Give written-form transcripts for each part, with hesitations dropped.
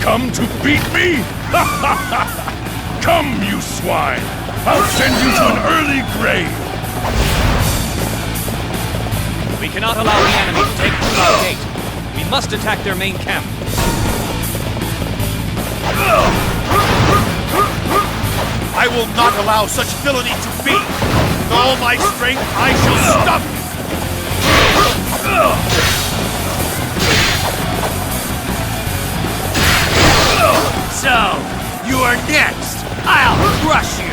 Come to beat me? Come, you swine! I'll send you to an early grave! We cannot allow the enemy to take through our gate. We must attack their main camp. I will not allow such villainy to be! With all my strength, I shall stop you! So, you are next! I'll crush you!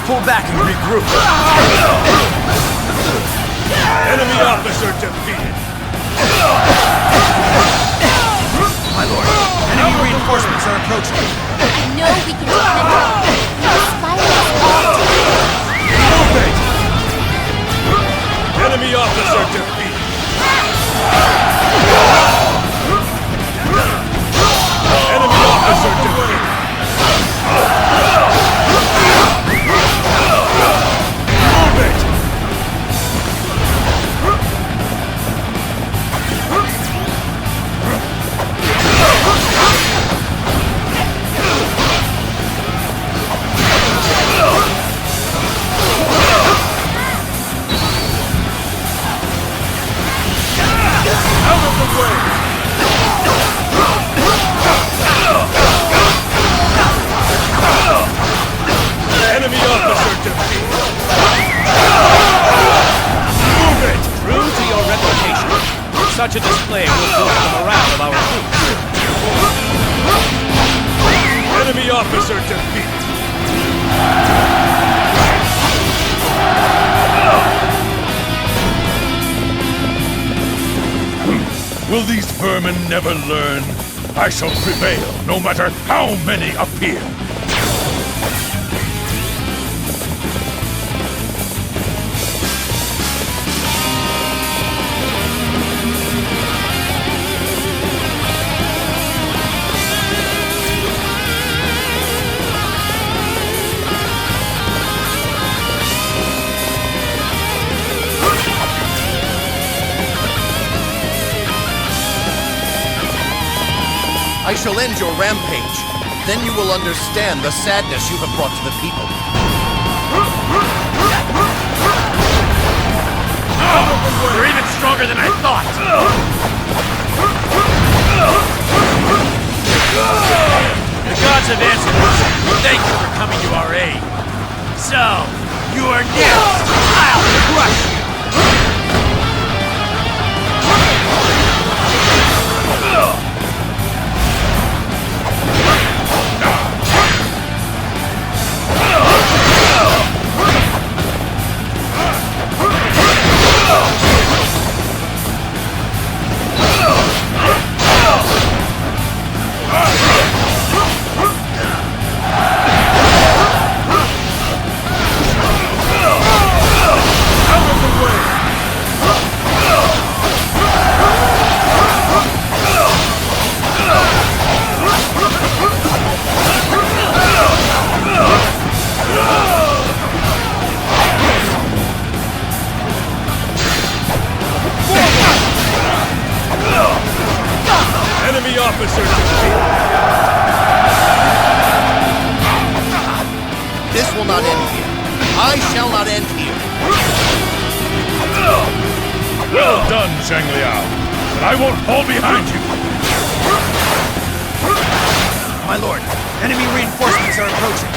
Pull back and regroup. Enemy officer defeated. My lord, enemy reinforcements are approaching. I know we can defend it. We inspire us all to Move it! Enemy officer defeated. Enemy officer defeated. Enemy officer defeated. Move it! True to your reputation, such a display will boost the morale of our troops. Enemy officer defeated. Will these vermin never learn? I shall prevail, no matter how many appear. I shall end your rampage. Then you will understand the sadness you have brought to the people. You're even stronger than I thought! coming to our aid. So, you are next! I'll crush you! Enemy officer defeated. This will not end here. I shall not end here. Well done, Zhang Liao. But I won't fall behind you. My lord, enemy reinforcements are approaching.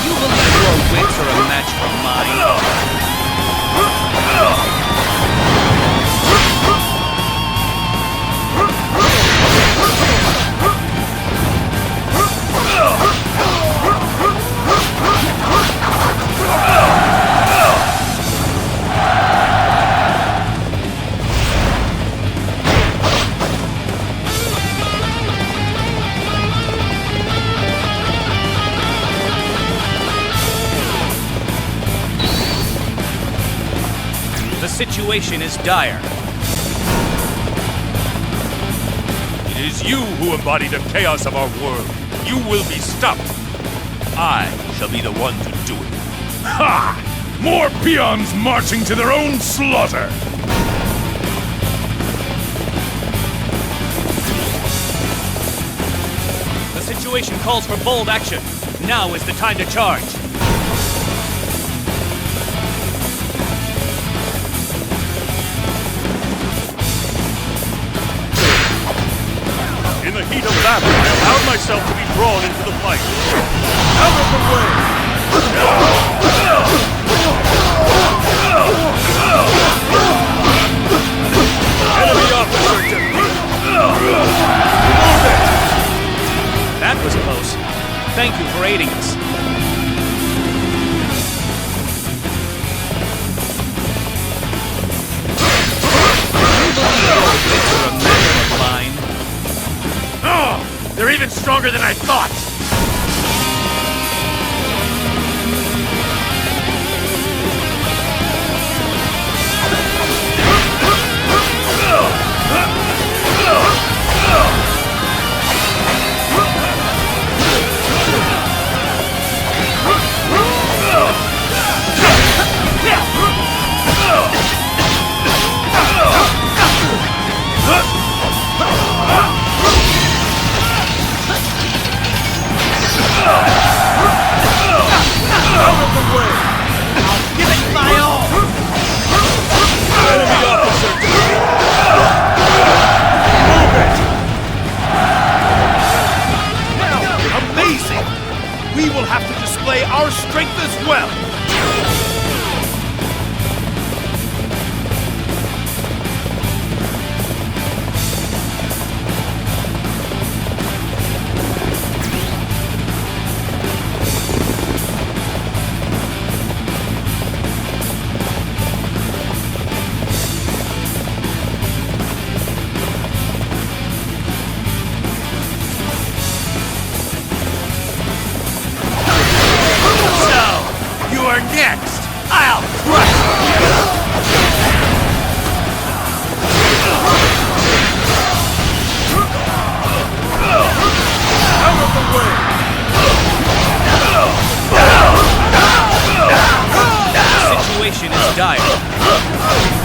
You believe your wits are a match for mine? The situation is dire. It is you who embody the chaos of our world. You will be stopped. I shall be the one to do it. Ha! More peons marching to their own slaughter! The situation calls for bold action. Now is the time to charge. In the heat of battle, I allowed myself to be drawn into the fight. Out of the way! Enemy officer defeated! Move it! That was close. Thank you for aiding us. You believe your wits are a match for mine? Oh, they're even stronger than I thought! We will have to display our strength as well! Next, I'll crush you! Out of the way! The situation is dire.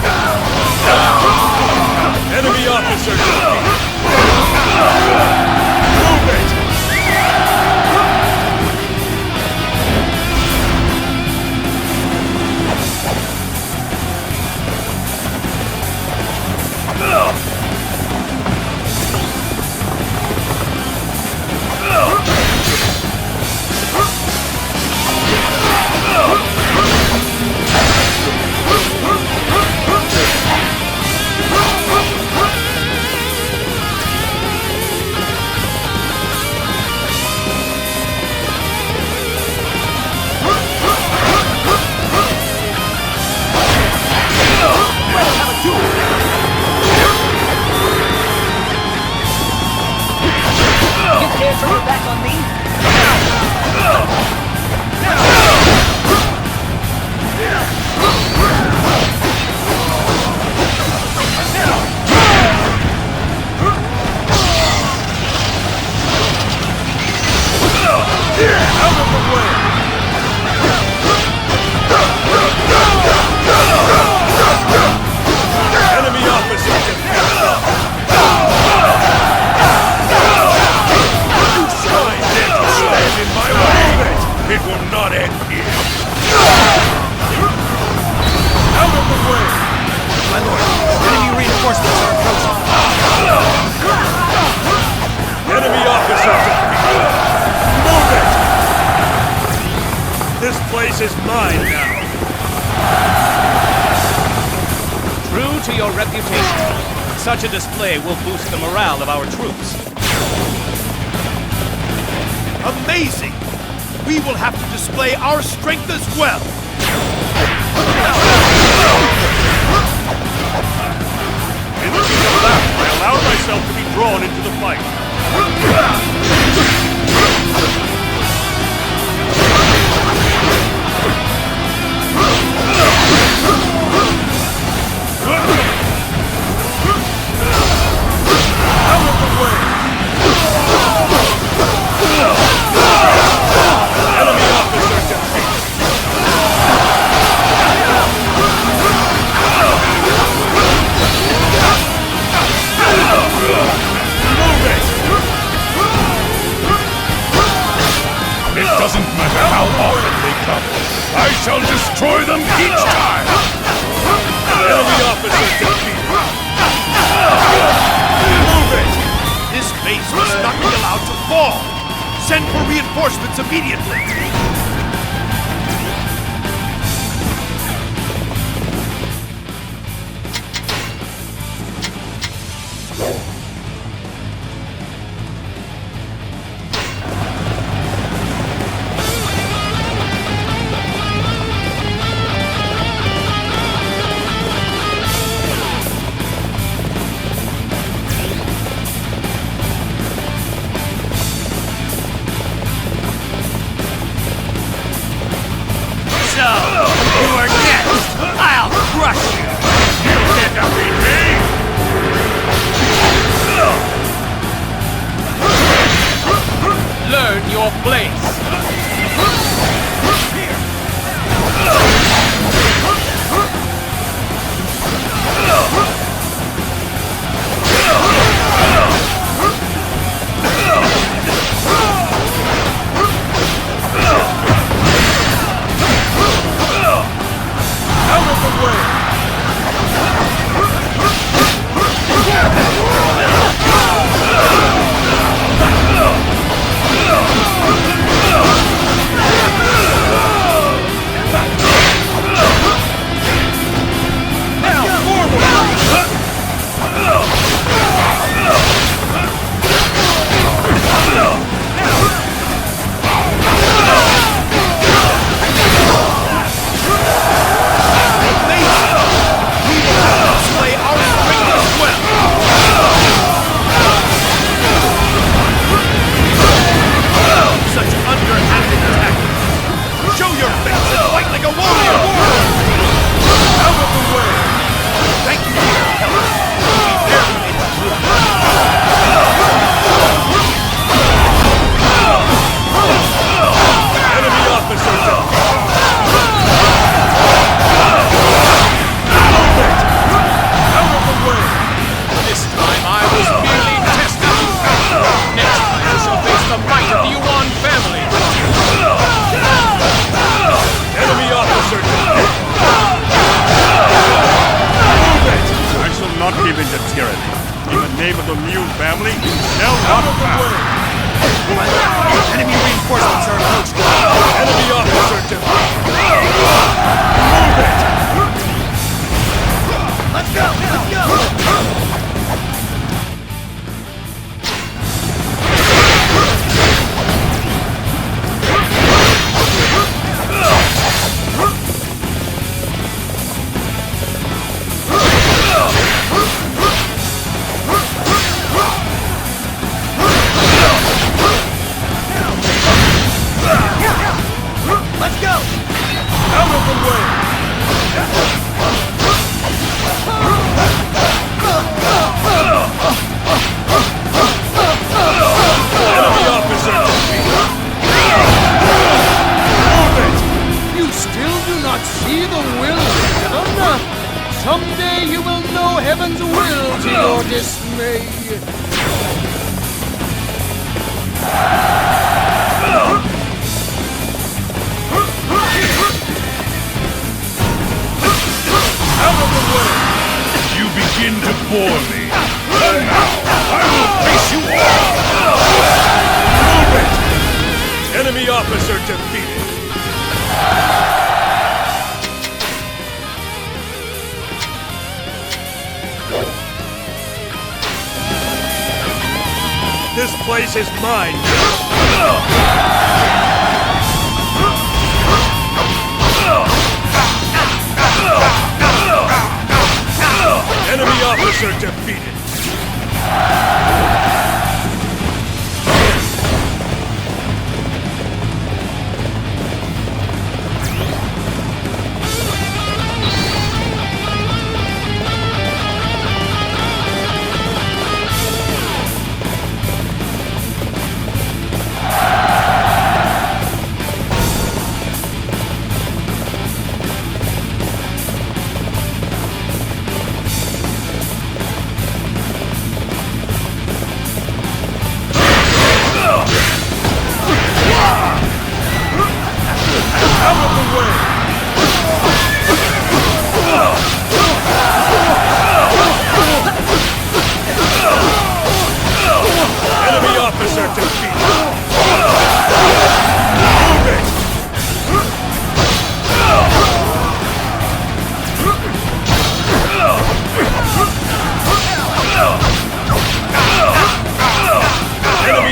not end here. Out of the way! My lord, enemy reinforcements are approaching. Enemy officers defeated. Move it! This place is mine now. True to your reputation, such a display will boost the morale of our troops. Amazing! We will have to display our strength as well! In looking to the left, I allowed myself to be drawn into the fight. Out of the way! Enemy officer defeated. Move it! It doesn't matter how often they come. I shall destroy them each time. Enemy officer defeated. Move it! This base must not be allowed to fall! Send for reinforcements immediately! Learn your place. Out of the way! Someday you will know heaven's will to your dismay. begin to bore me. And now, I will face you all! Move it! Enemy officer defeated. This place is mine. Enemy officer defeated.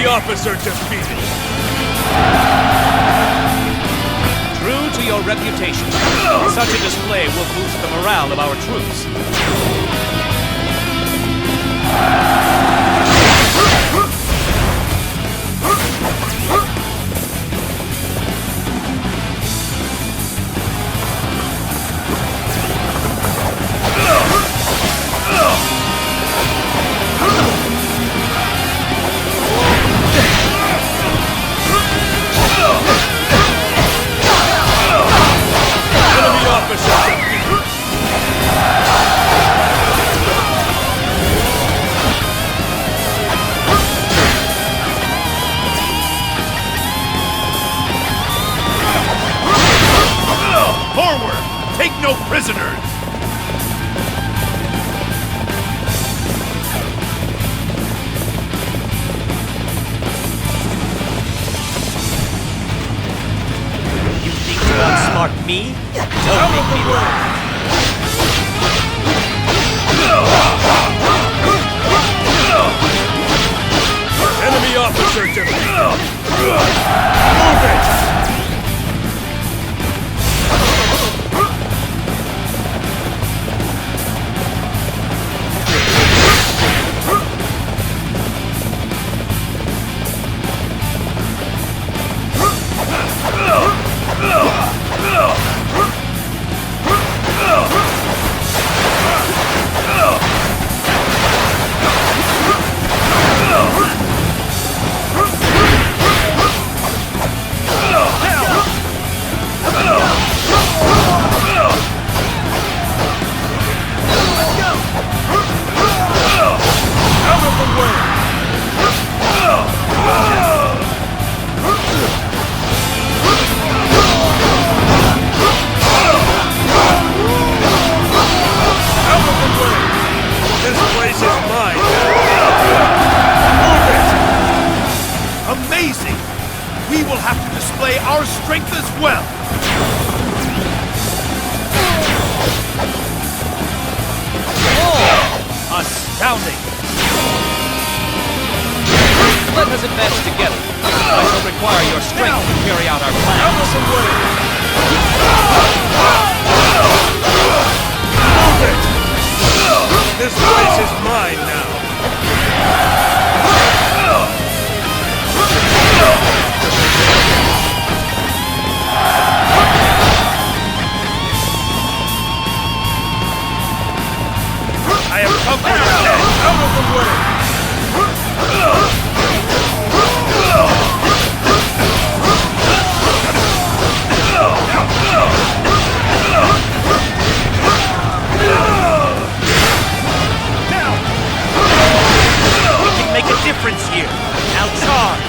Officer defeated. True to your reputation, such a display will boost the morale of our troops. Forward! Take no prisoners! You think to outsmart me? Don't make me laugh. Enemy officer defeated. Move it! Amazing! We will have to display our strength as well! Oh, astounding! Let us advance together. I shall require your strength to carry out our plan. Move it! This place is mine now. I have come for your head! Out of the way! We can make a difference here. Now charge!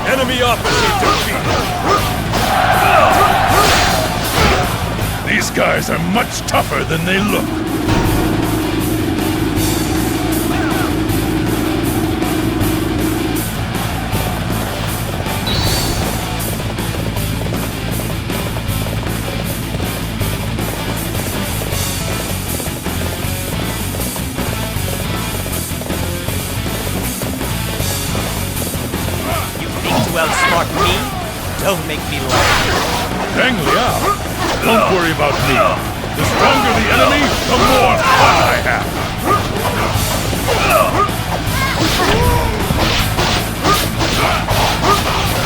Enemy officer defeated. These guys are much tougher than they look. Outsmart me? Don't make me laugh. Zhang Liao, don't worry about me. The stronger the enemy, the more fun I have.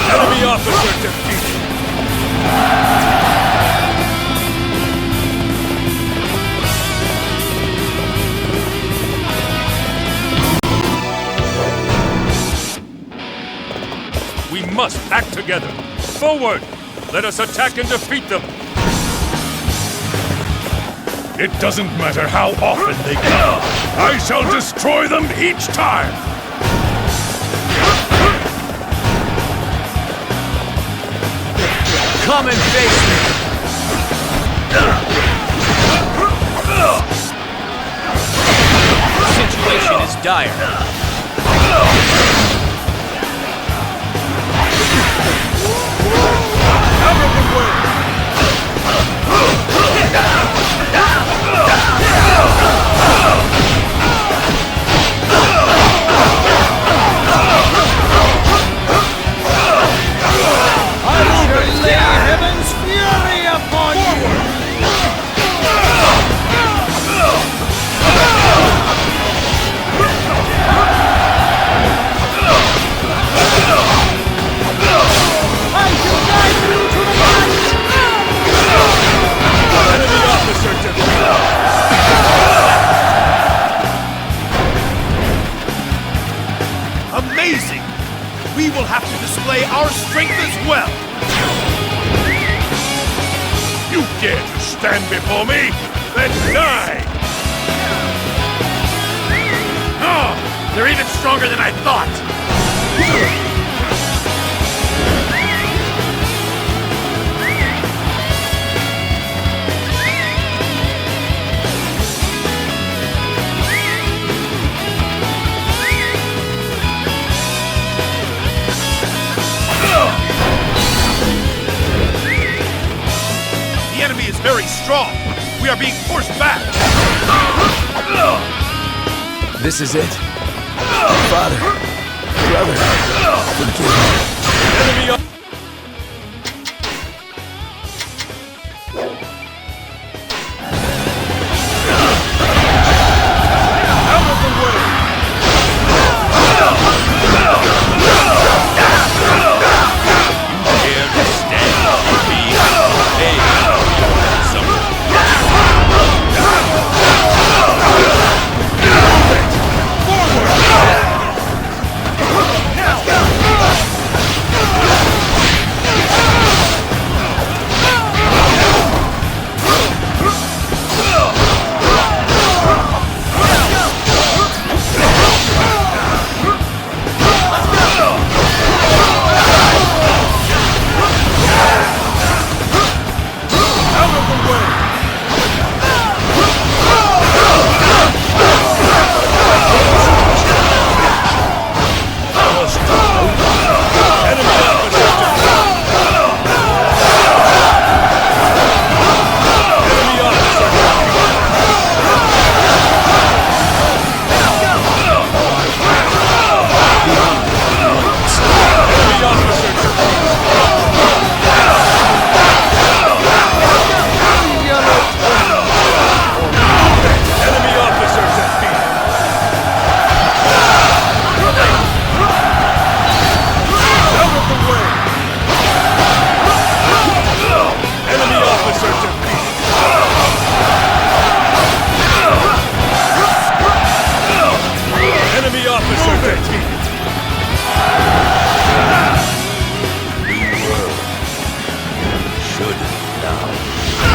Enemy officer defeated. We must act together. Forward! Let us attack and defeat them! It doesn't matter how often they come. I shall destroy them each time! Come and face me! The situation is dire. Amazing! We will have to display our strength as well! You dare to stand before me? Then die! Oh, they're even stronger than I thought! The enemy is very strong. We are being forced back. This is it. Father, brother, forgive me.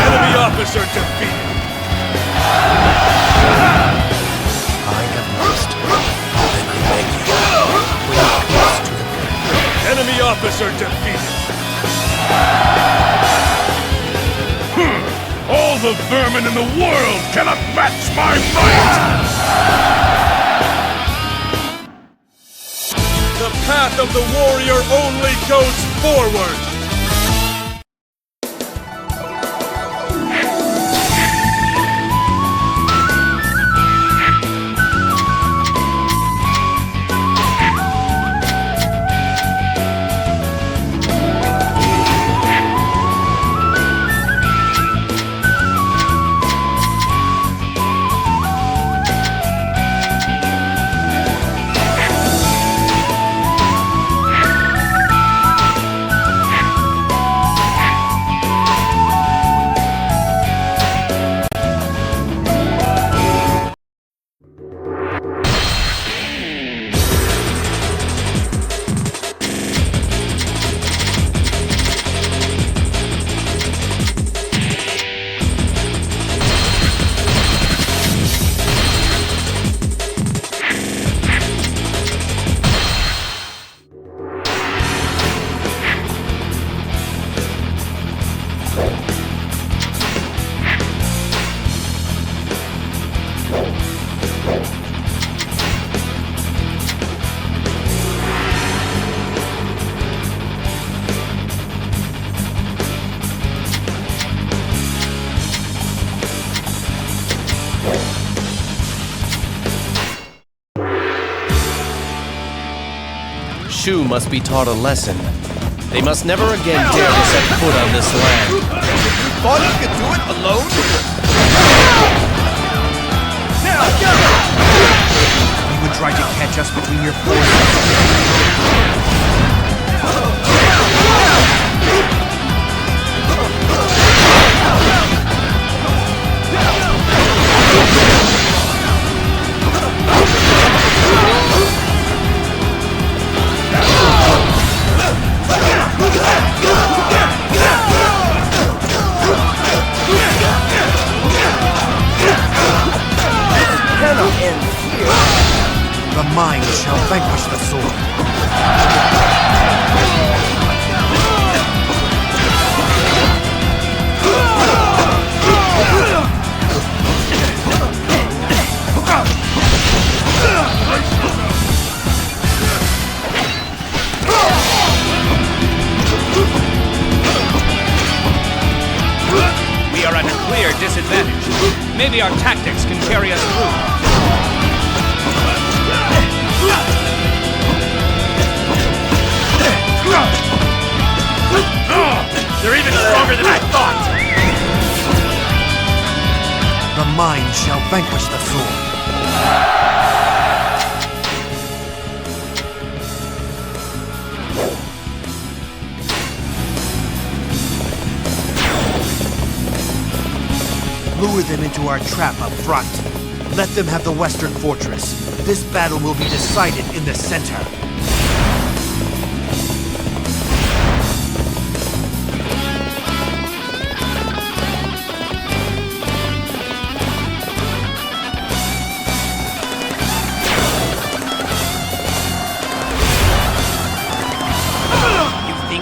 Enemy officer defeated. I have lost. Then I beg you, bring peace to the people. Enemy officer defeated. All the vermin in the world cannot match my might! The path of the warrior only goes forward! Shu must be taught a lesson. They must never again dare to set foot on this land. You thought you could do it alone? You would try to catch us between your forces. The mind shall vanquish the sword. We are at a clear disadvantage. Maybe our tactics can carry us through. They're even stronger than I thought! The mind shall vanquish the sword. Lure them into our trap up front. Let them have the western fortress. This battle will be decided in the center.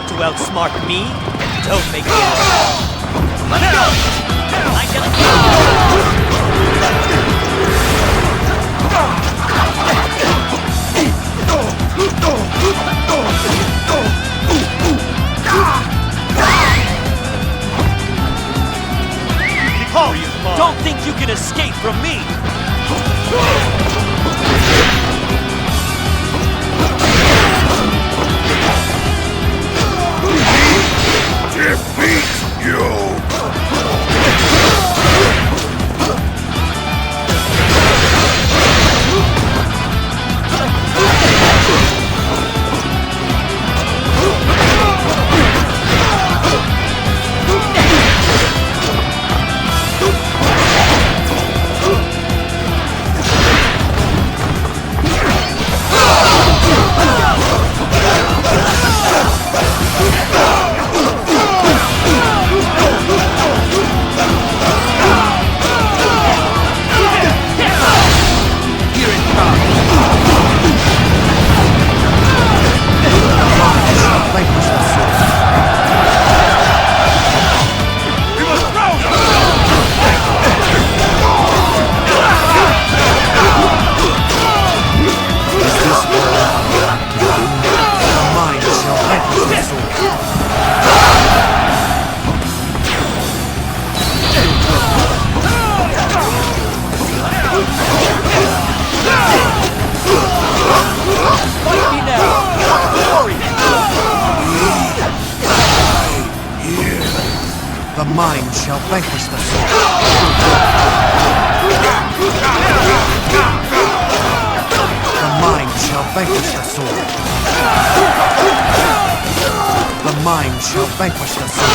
To outsmart me? Don't make me. Let's go! I can Oh, don't think you can escape from me! Defeat you! The mind shall vanquish the sword. The mind shall vanquish the sword. The mind shall vanquish the sword.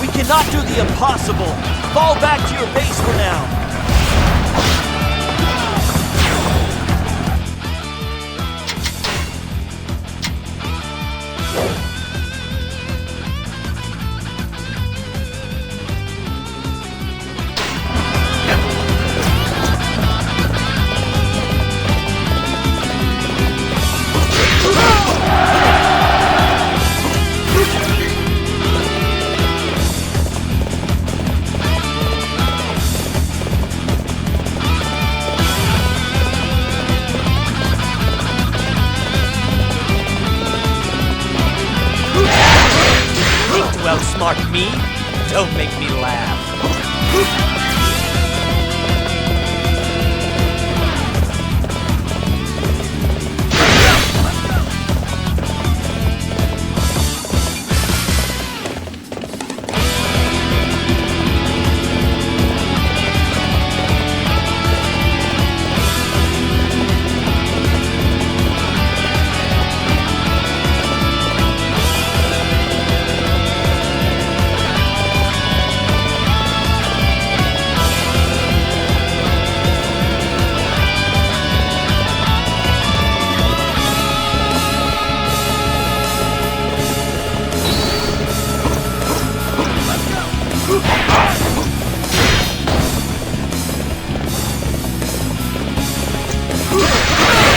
We cannot do the impossible. Fall back to your base for now. Outsmart me? Don't make me laugh.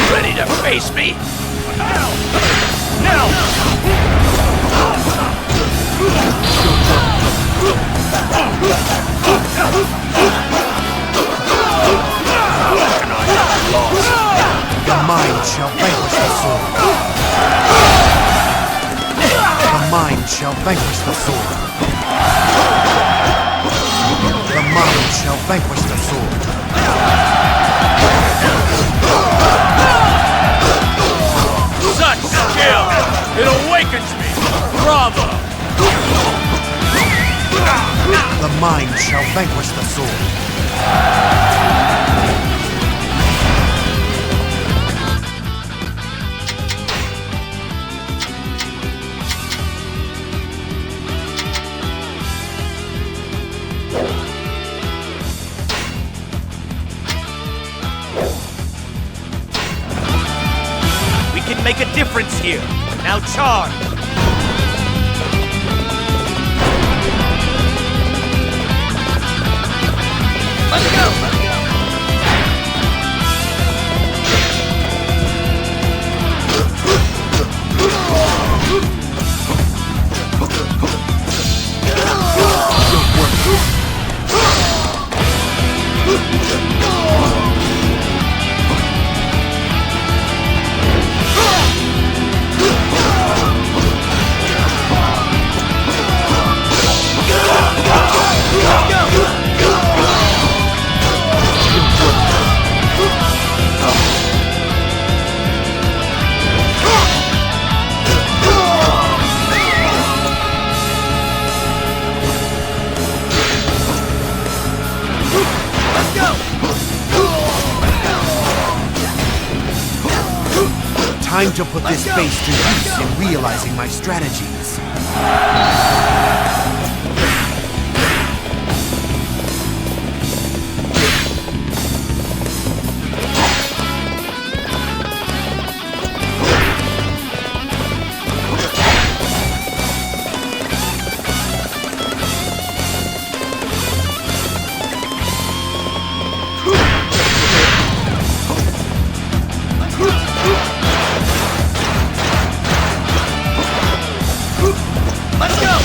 Ready to face me? Now! The mind shall vanquish the sword. The mind shall vanquish the sword. The mind shall vanquish the sword. Such skill! It awakens me! Bravo! The mind shall vanquish the sword. We can make a difference here. Now charge! Let's go! Let's go! Time to put this base to use in realizing my strategies. Let's go!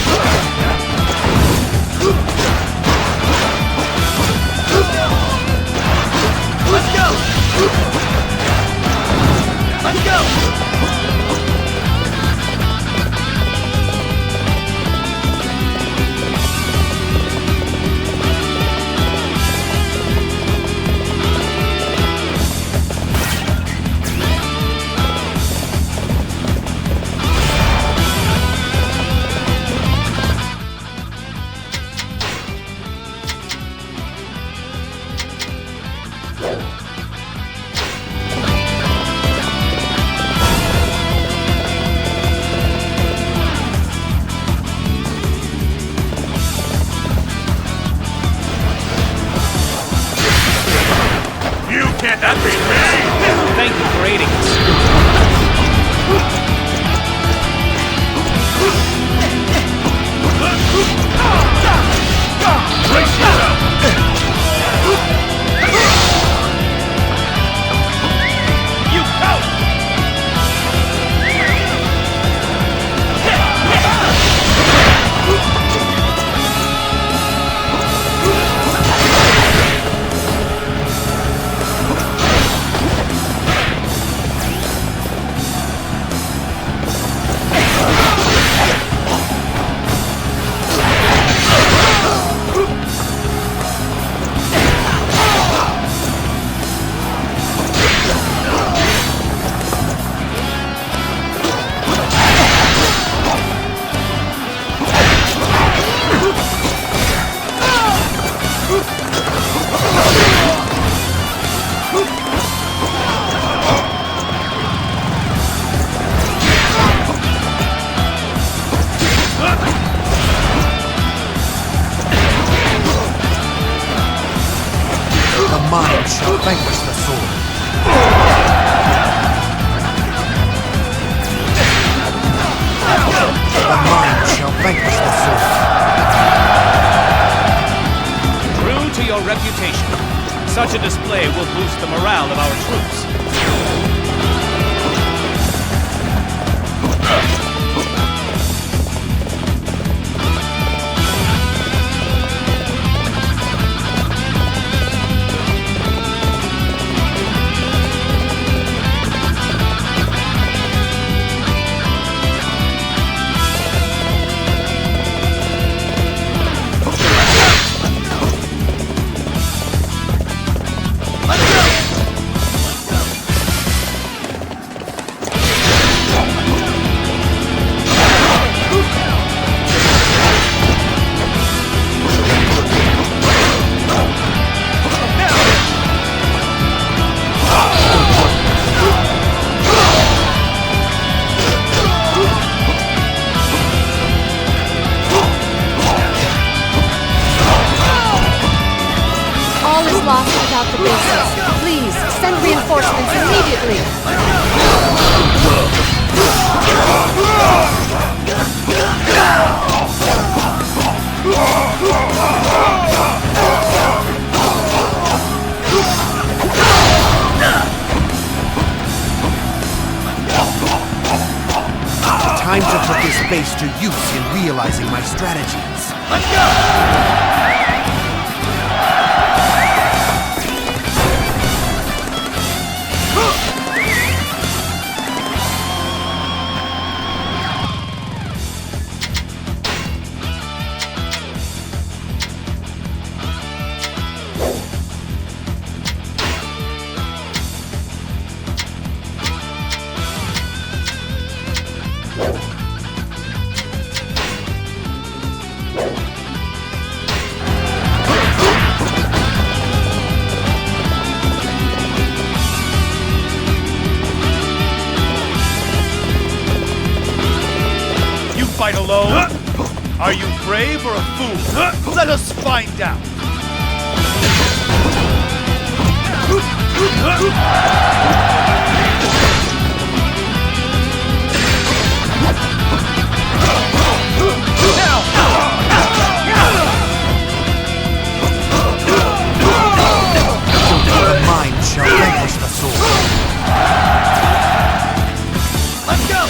got this, Prince. Thank you for aiding us. Brace yourself! You out! The mind shall vanquish the sword. The mind shall vanquish the sword. True to your reputation, such a display will boost the morale of our troops. All is lost without the bases. Please, send reinforcements immediately. Time to put this base to use in realizing my strategies. Fight alone? Are you brave or a fool? Let us find out. The mind shall vanquish the sword. Let's go!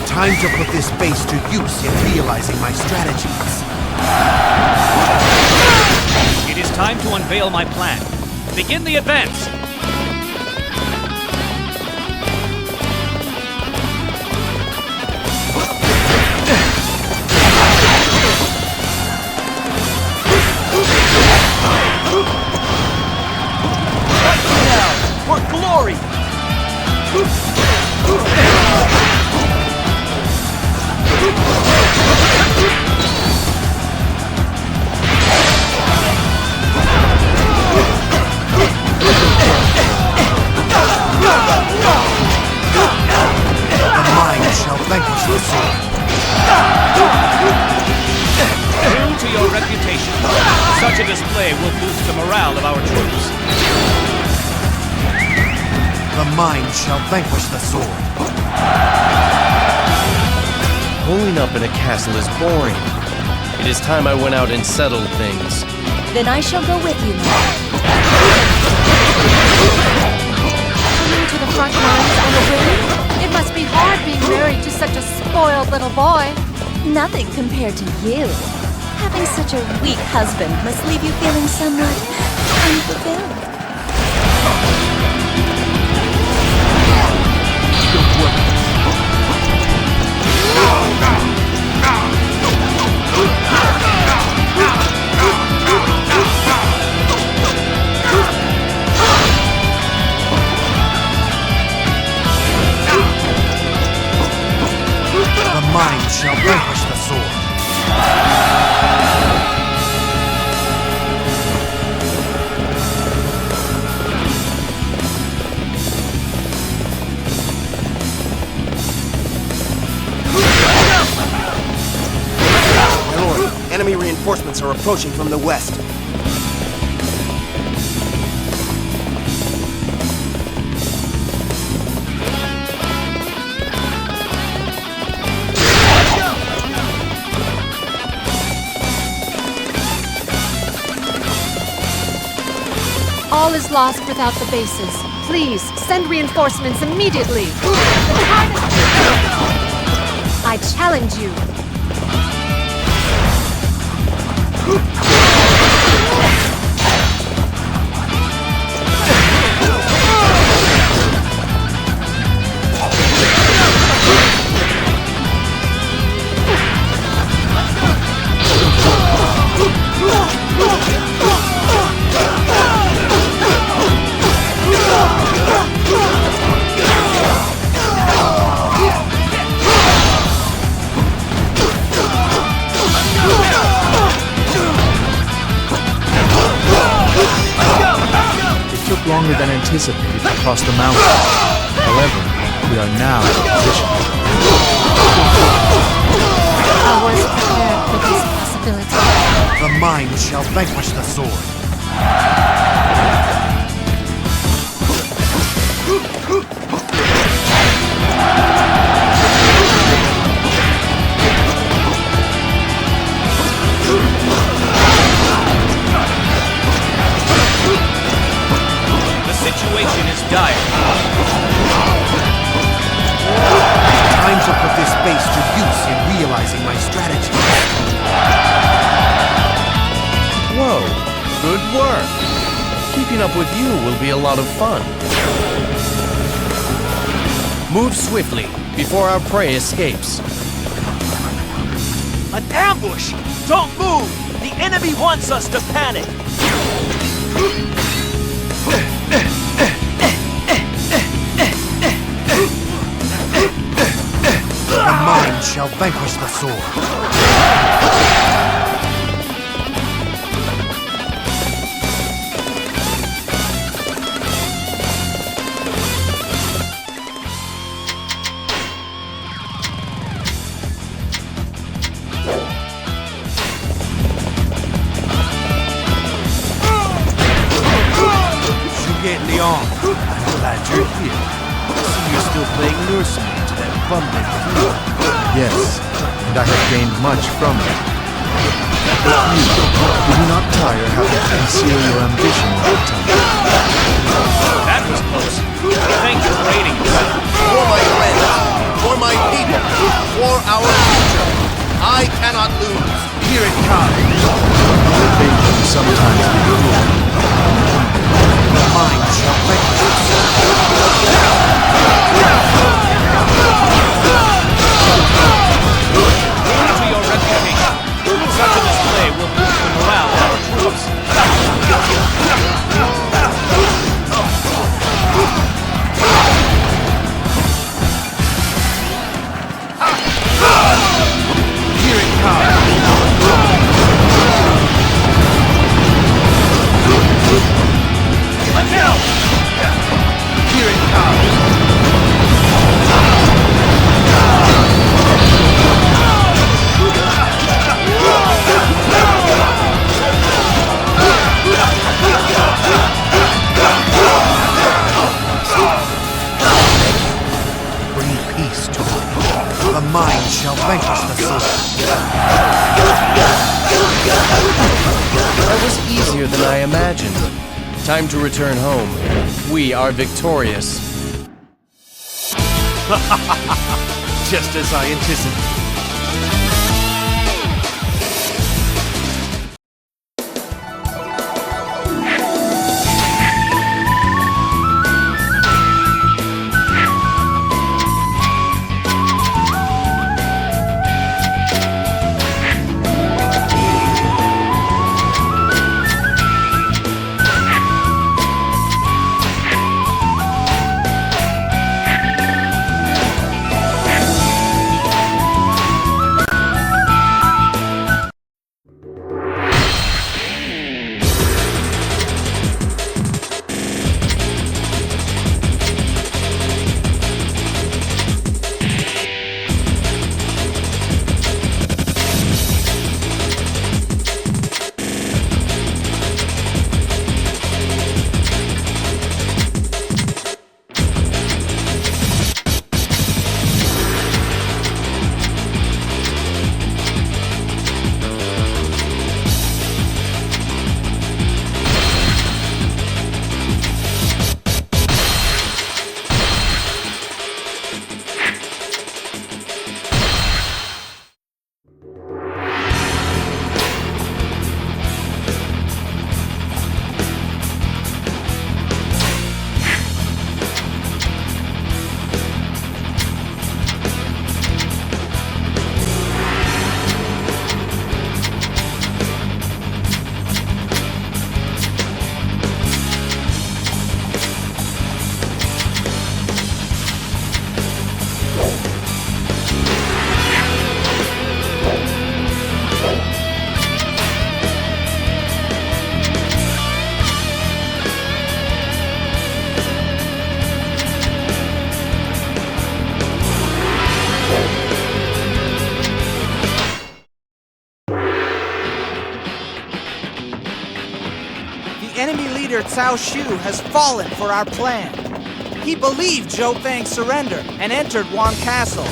Time to put this base to use in realizing my strategies. It is time to unveil my plan. Begin the advance! vanquish the sword. True to your reputation, such a display will boost the morale of our troops. The mind shall vanquish the sword. Holding up in a castle is boring. It is time I went out and settled things. Then I shall go with you, Mother. Coming to the front lines on the wing? It must be hard being married to such a spoiled little boy. Nothing compared to you. Having such a weak husband must leave you feeling somewhat unfulfilled. The mind shall vanquish the sword. My lord, enemy reinforcements are approaching from the west. All is lost without the bases. Please, send reinforcements immediately. I challenge you. Longer than anticipated to cross the mountain. However, we are now in position. I was prepared for this possibility. The mind shall vanquish the sword. The situation is dire. Time to put this base to use in realizing my strategy. Whoa, good work. Keeping up with you will be a lot of fun. Move swiftly before our prey escapes. An ambush! Don't move! The enemy wants us to panic! The mind shall vanquish the sword. Zhuge Liang, I'm glad you're here. I see you're still playing nursemaid to that bumbling fool. Yes, and I have gained much from it. But you, do not tire having to conceal your ambition all the time. That was close. Thank you for aiding us. For my friends, for my people, for our future, I cannot lose. Here it comes. Fate can sometimes be cruel. The mind shall vanquish the sword. True to your reputation, such a display will boost the morale of our troops. easier than I imagined. Time to return home. We are victorious. Just as I anticipated. Cao Shu has fallen for our plan. He believed Zhou Fang's surrender and entered Wan Castle.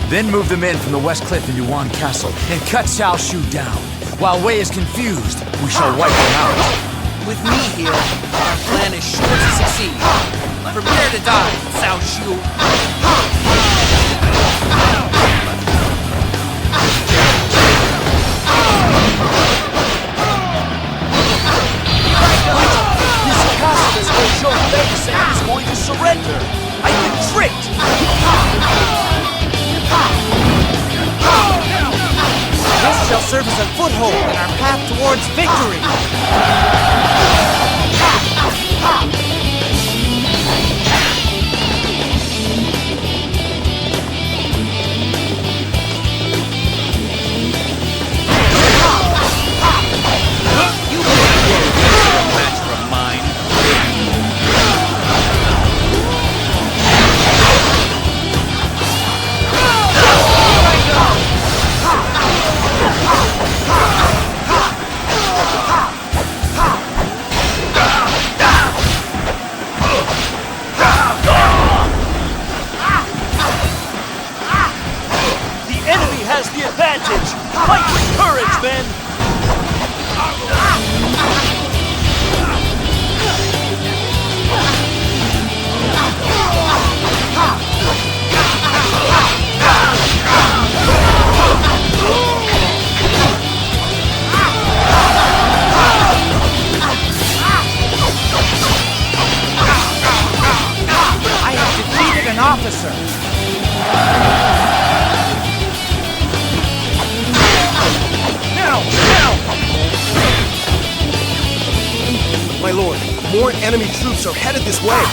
Then move the men from the West Cliff into Wan Castle and cut Cao Shu down. While Wei is confused, we shall wipe him out. With me here, our plan is sure to succeed. Prepare to die, Cao Shu. Zhou Fang said he's going to surrender. I've been tricked. This shall serve as a foothold in our path towards victory. You a match for mine. The advantage! Fight with courage, men! I have defeated an officer. My lord, more enemy troops are headed this way.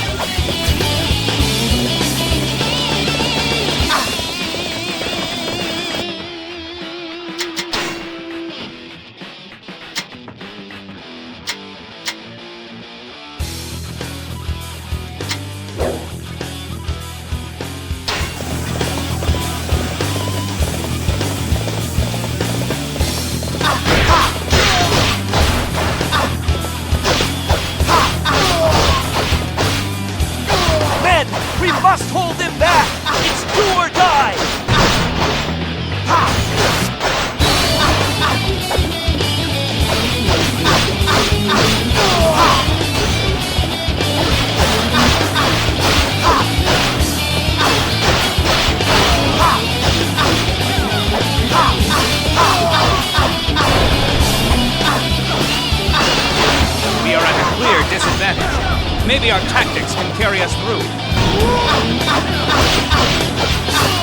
disadvantage. Maybe our tactics can carry us through.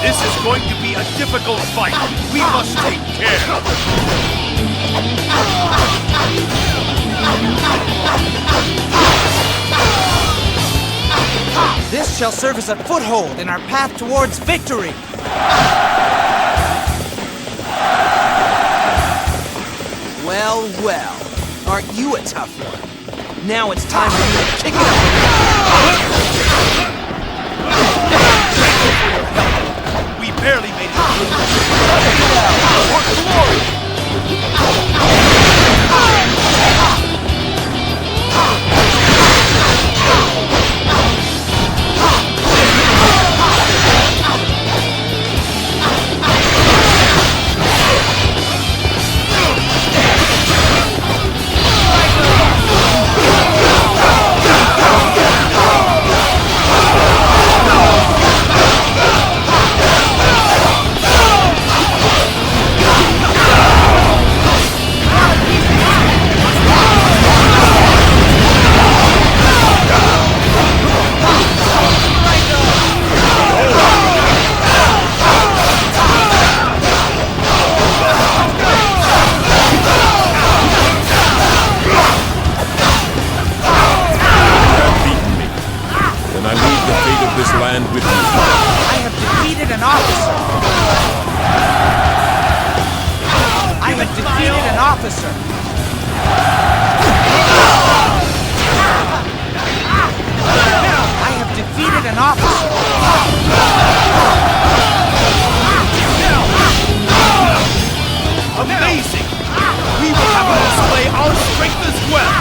This is going to be a difficult fight. We must take care. This shall serve as a foothold in our path towards victory. Well, well. Aren't you a tough one? Now it's time for you to kick it up. We barely made it through. For glory! Amazing! We will have to display our strength as well!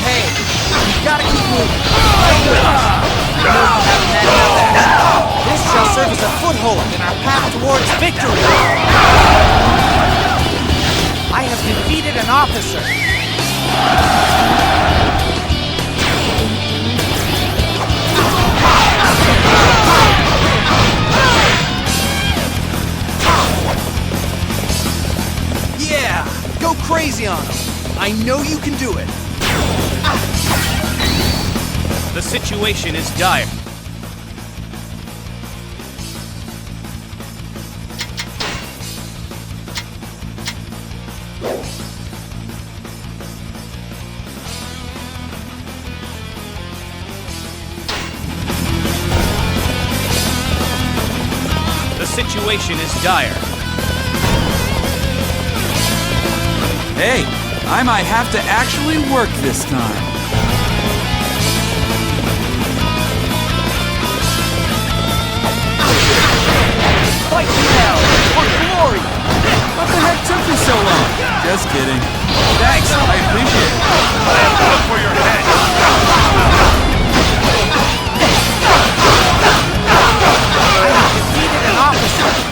Hey, we gotta keep moving. This shall serve as a foothold in our path towards victory. I have defeated an officer. Yeah! Go crazy on them! I know you can do it! The situation is dire. The situation is dire. Hey, I might have to actually work this time. Fight me now, for glory! What the heck took you so long? Just kidding. Thanks, I appreciate it. I have to look for your head! I have defeated an officer.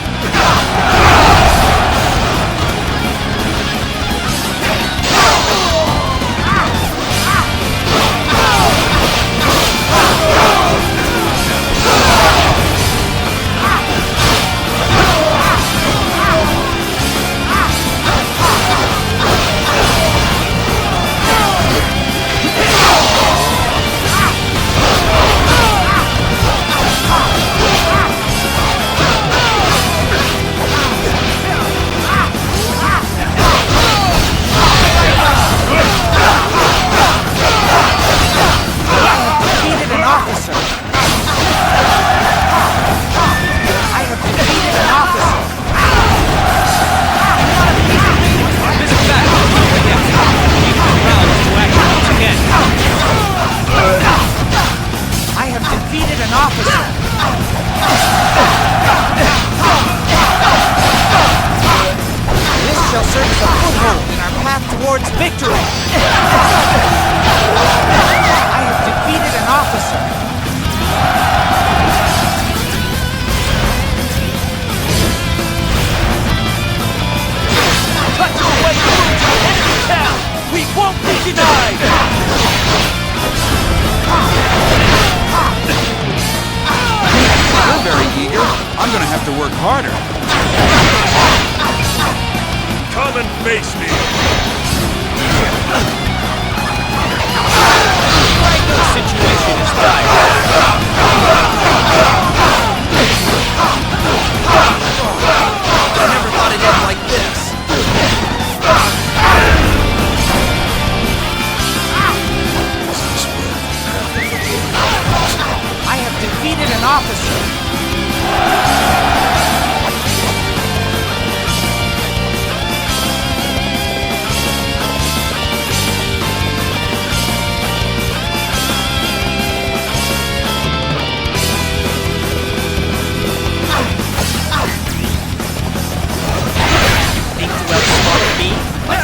I'm gonna have to work harder. Come and face me! The situation is dire. I never thought it'd end like this. I have defeated an officer.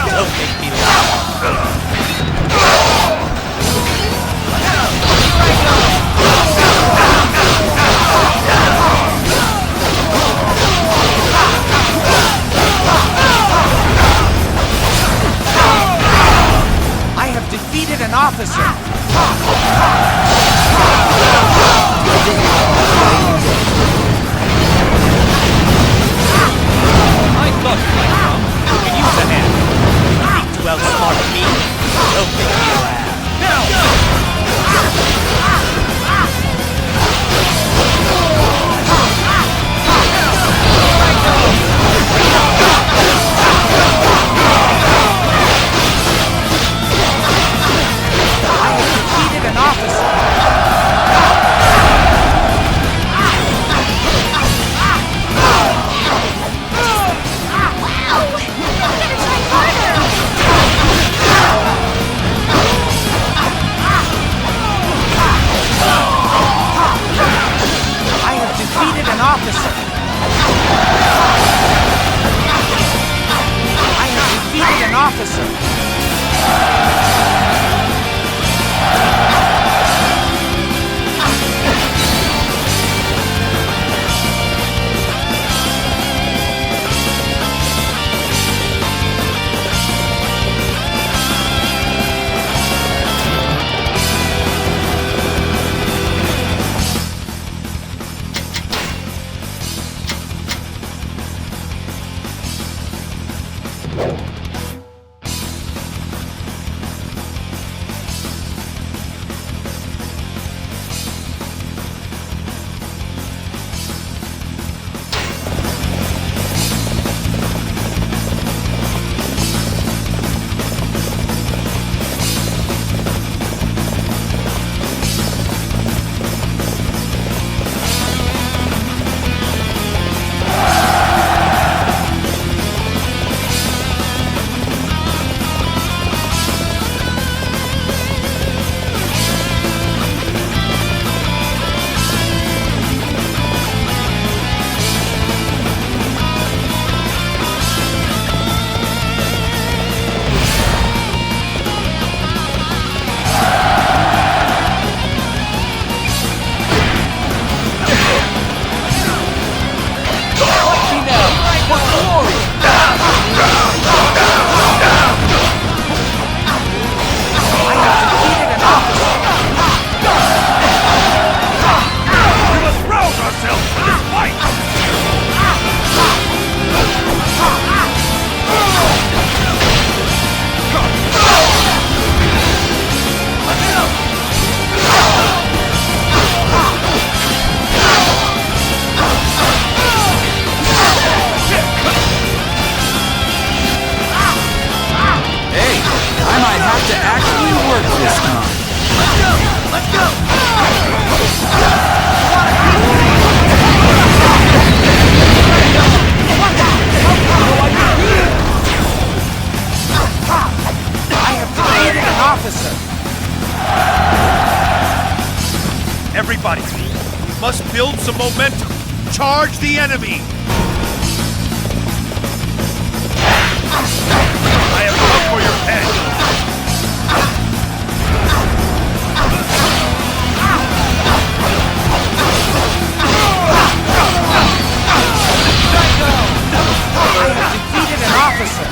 Don't make me laugh. I have defeated an officer. I thought you might come. You can use a hand. To outsmart me? Don't make me laugh. Now! I have defeated an officer. Defeated an officer. I have defeated an officer. Everybody, we must build some momentum. Charge the enemy! I have come for your head! I have defeated an officer!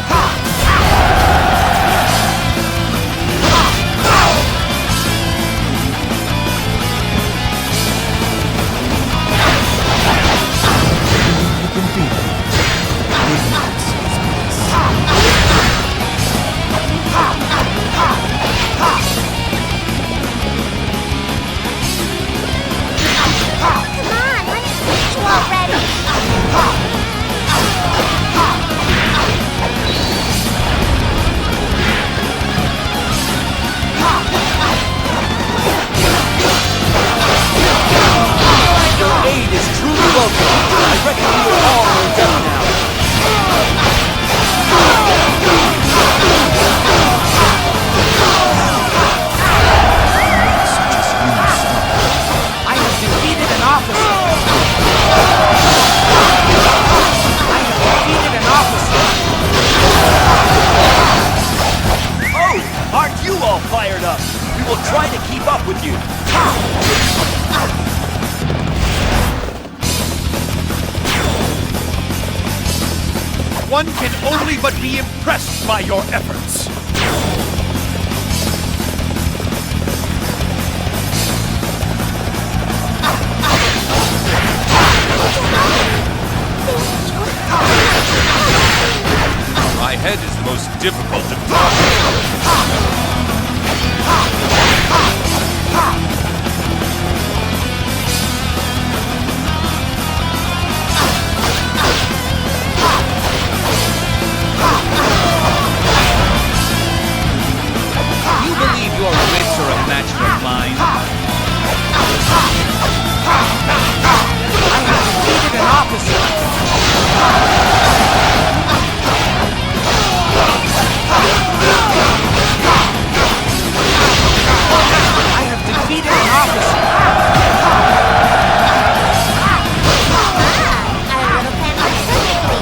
one can only but be impressed by your efforts. My head is the most difficult to process. You believe your wits are a match for mine? I have defeated an officer. I have defeated an officer. Our little plan works perfectly.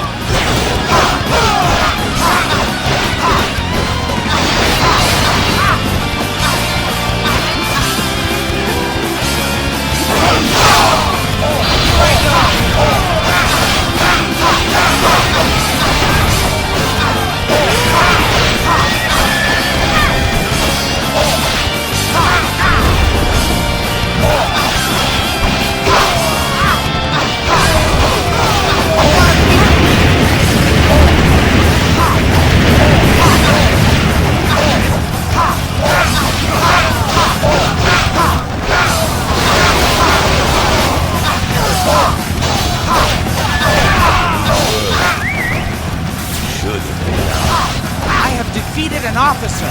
I have defeated an officer.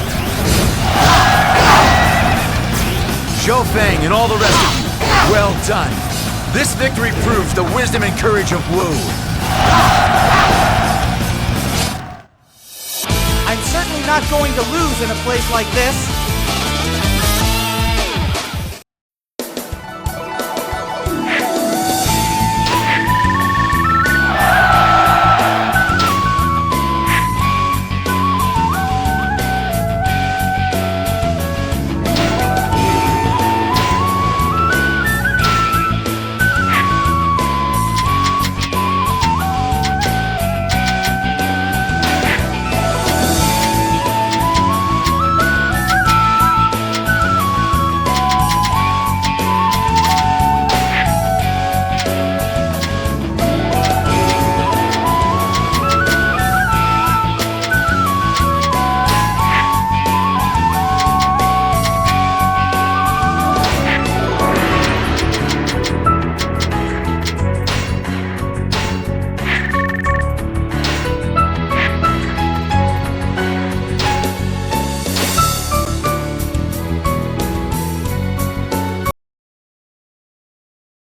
Zhou Feng and all the rest of you, well done. This victory proves the wisdom and courage of Wu. I'm certainly not going to lose in a place like this.